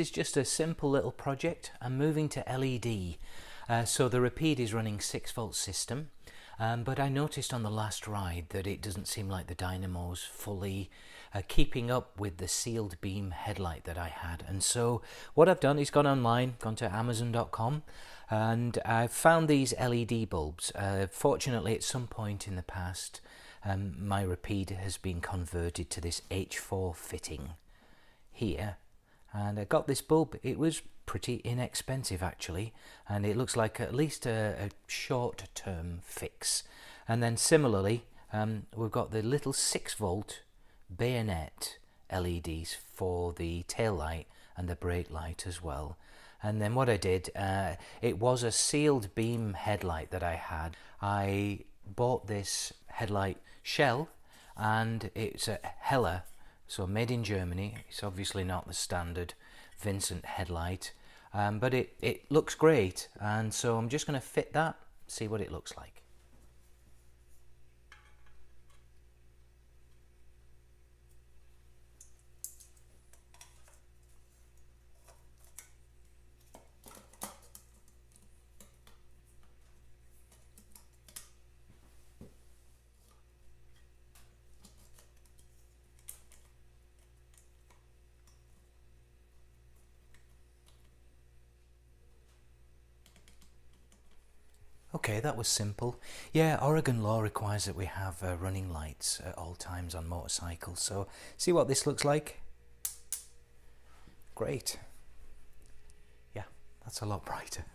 is just a simple little project. I'm moving to LED. So the Rapide is running 6-volt system, but I noticed on the last ride that it doesn't seem like the dynamo's fully keeping up with the sealed beam headlight that I had. And so what I've done is gone online, gone to Amazon.com, and I've found these LED bulbs. Fortunately, at some point in the past, my Rapide has been converted to this H4 fitting here, and I got this bulb. It was pretty inexpensive actually, and it looks like at least a short-term fix. And then similarly, we've got the little 6-volt bayonet LEDs for the tail light and the brake light as well. And then what I did, it was a sealed beam headlight that I had. I bought this headlight shell, and it's a Heller, so made in Germany. It's obviously not the standard Vincent headlight, but it looks great, and so I'm just going to fit that, see what it looks like. Okay, that was simple. Yeah, Oregon law requires that we have running lights at all times on motorcycles. So see what this looks like? Great. Yeah, that's a lot brighter.